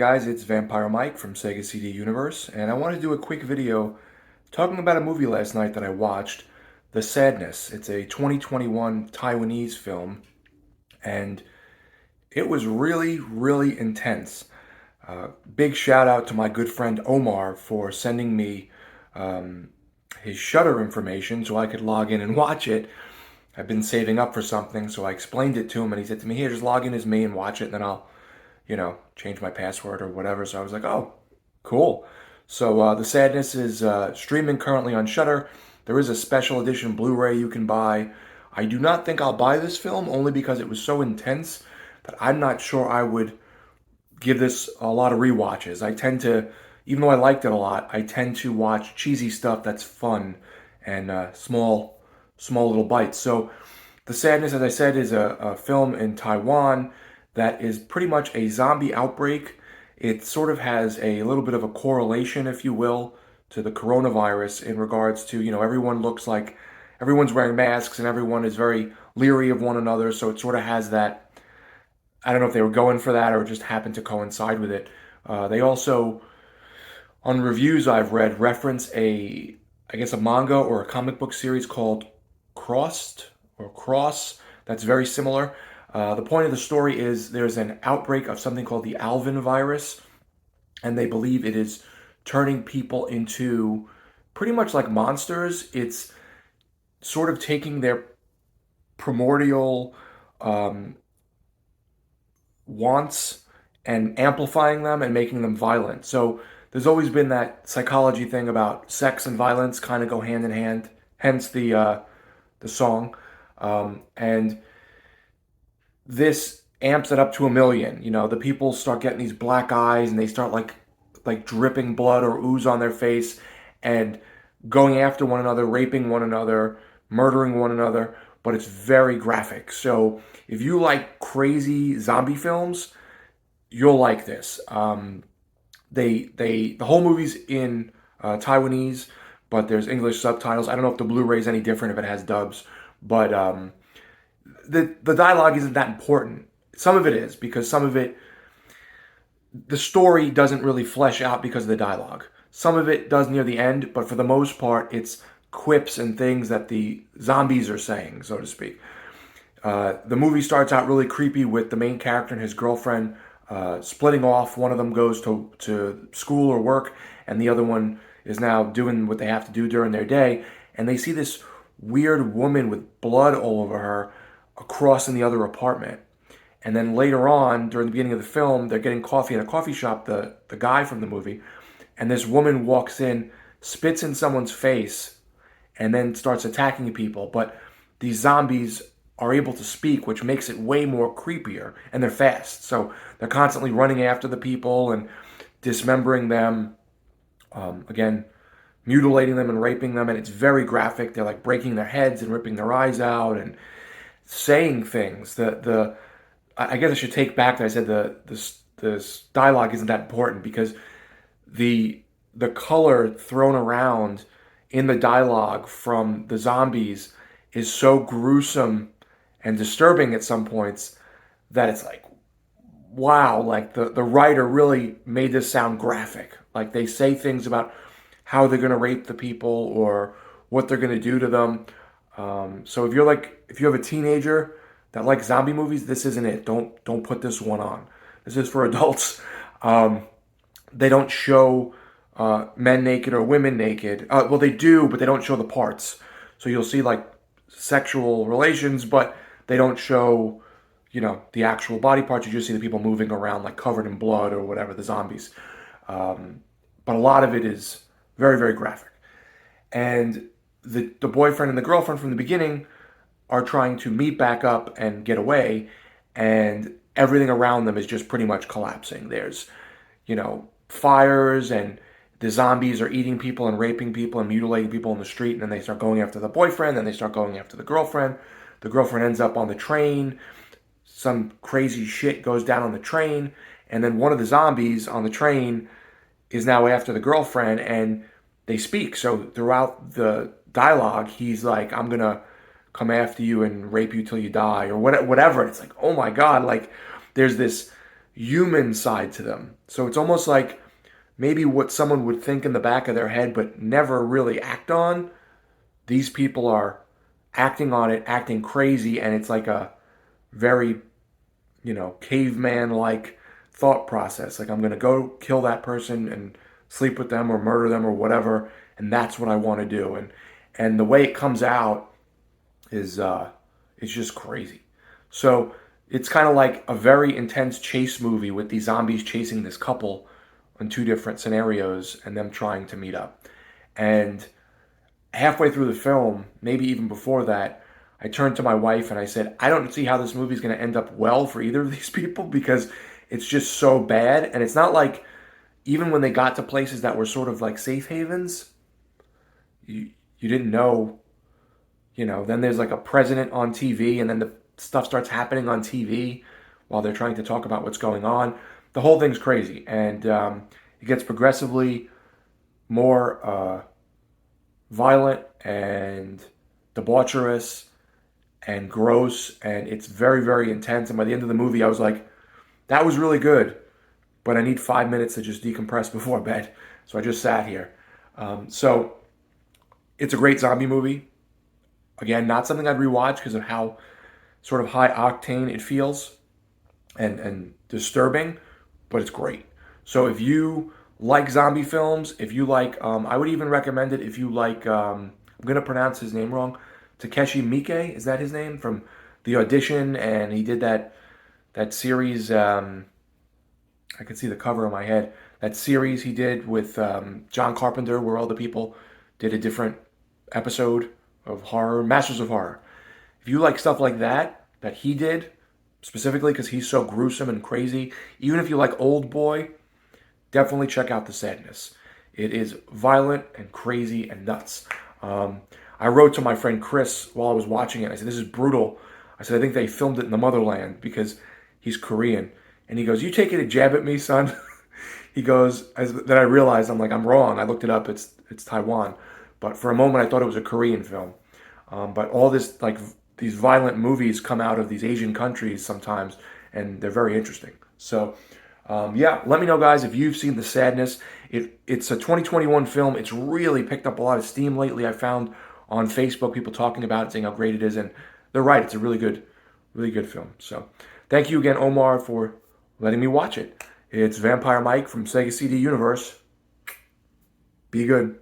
guys, it's Vampire Mike from Sega CD Universe, and I want to do a quick video talking about a movie last night that I watched, The Sadness. It's a 2021 Taiwanese film, and it was really, really intense. Big shout out to my good friend Omar for sending me his Shudder information so I could log in and watch it. I've been saving up for something, so I explained it to him, and he said to me, "Here, just log in as me and watch it, and then I'll change my password or whatever." So I was like, oh, cool. So The Sadness is streaming currently on Shudder. There is a special edition Blu-ray you can buy. I do not think I'll buy this film only because it was so intense that I'm not sure I would give this a lot of rewatches. I tend to, even though I liked it a lot, I tend to watch cheesy stuff that's fun and small little bites. So The Sadness, as I said, is a film in Taiwan that is pretty much a zombie outbreak. It sort of has a little bit of a correlation, if you will, to the coronavirus in regards to, everyone looks like everyone's wearing masks and everyone is very leery of one another. So it sort of has that. I don't know if they were going for that or it just happened to coincide with it. They also, on reviews I've read, reference I guess, a manga or a comic book series called Crossed or Cross that's very similar. The point of the story is there's an outbreak of something called the Alvin virus, and they believe it is turning people into pretty much like monsters. It's sort of taking their primordial wants and amplifying them and making them violent. So there's always been that psychology thing about sex and violence kind of go hand in hand, hence the song. And this amps it up to 1,000,000. The people start getting these black eyes and they start like dripping blood or ooze on their face and going after one another, raping one another, murdering one another, but it's very graphic. So if you like crazy zombie films, you'll like this. The whole movie's in Taiwanese, but there's English subtitles. I don't know if the Blu-ray is any different if it has dubs, but the dialogue isn't that important. Some of it is because some of it, the story doesn't really flesh out because of the dialogue. Some of it does near the end, but for the most part, it's quips and things that the zombies are saying, so to speak. The movie starts out really creepy with the main character and his girlfriend splitting off. One of them goes to school or work, and the other one is now doing what they have to do during their day. And they see this weird woman with blood all over her across in the other apartment. And then later on, during the beginning of the film, they're getting coffee in a coffee shop, the guy from the movie, and this woman walks in, spits in someone's face, and then starts attacking people. But these zombies are able to speak, which makes it way more creepier, and they're fast. So they're constantly running after the people and dismembering them, again, mutilating them and raping them, and it's very graphic. They're like breaking their heads and ripping their eyes out and saying things. I guess I should take back that I said the dialogue isn't that important because the color thrown around in the dialogue from the zombies is so gruesome and disturbing at some points that it's like, wow, like the writer really made this sound graphic. Like they say things about how they're going to rape the people or what they're going to do to them. So if you have a teenager that likes zombie movies, this isn't it. Don't put this one on. This is for adults. They don't show men naked or women naked. Well, they do, but they don't show the parts. So you'll see like sexual relations, but they don't show, the actual body parts. You just see the people moving around like covered in blood or whatever, the zombies. But a lot of it is very, very graphic. And the boyfriend and the girlfriend from the beginning are trying to meet back up and get away, and everything around them is just pretty much collapsing. There's, fires, and the zombies are eating people and raping people and mutilating people in the street, and then they start going after the boyfriend, then they start going after the girlfriend. The girlfriend ends up on the train. Some crazy shit goes down on the train, and then one of the zombies on the train is now after the girlfriend, and they speak. So throughout the dialogue, he's like, "I'm gonna come after you and rape you till you die," or whatever. It's like, oh my God, like there's this human side to them. So it's almost like maybe what someone would think in the back of their head but never really act on. These people are acting on it, acting crazy, and it's like a very, caveman like thought process. Like, I'm going to go kill that person and sleep with them or murder them or whatever, and that's what I want to do. And the way it comes out is it's just crazy. So it's kind of like a very intense chase movie with these zombies chasing this couple in two different scenarios and them trying to meet up. And halfway through the film, maybe even before that, I turned to my wife and I said, I don't see how this movie is going to end up well for either of these people because it's just so bad. And it's not like even when they got to places that were sort of like safe havens, you didn't know, then there's like a president on TV and then the stuff starts happening on TV while they're trying to talk about what's going on. The whole thing's crazy. And it gets progressively more violent and debaucherous and gross, and it's very, very intense. And by the end of the movie, I was like, that was really good, but I need 5 minutes to just decompress before bed. So I just sat here. So it's a great zombie movie. Again, not something I'd rewatch because of how sort of high octane it feels and disturbing, but it's great. So if you like zombie films, if you like, I would even recommend it if you like, I'm going to pronounce his name wrong, Takeshi Miike, is that his name? From The Audition, and he did that series, I can see the cover in my head, that series he did with John Carpenter where all the people did a different episode of horror, Masters of Horror. If you like stuff like that he did, specifically because he's so gruesome and crazy, even if you like Old Boy, definitely check out The Sadness. It is violent and crazy and nuts. I wrote to my friend Chris while I was watching it. I said, this is brutal. I said, I think they filmed it in the motherland because he's Korean. And he goes, you taking a jab at me, son? He goes, then I realized, I'm like, I'm wrong. I looked it up. It's Taiwan. But for a moment, I thought it was a Korean film. But all this, like, these violent movies come out of these Asian countries sometimes, and they're very interesting. So, yeah, let me know, guys, if you've seen The Sadness. It's a 2021 film. It's really picked up a lot of steam lately. I found on Facebook people talking about it, saying how great it is, and they're right. It's a really good film. So, thank you again, Omar, for letting me watch it. It's Vampire Mike from Sega CD Universe. Be good.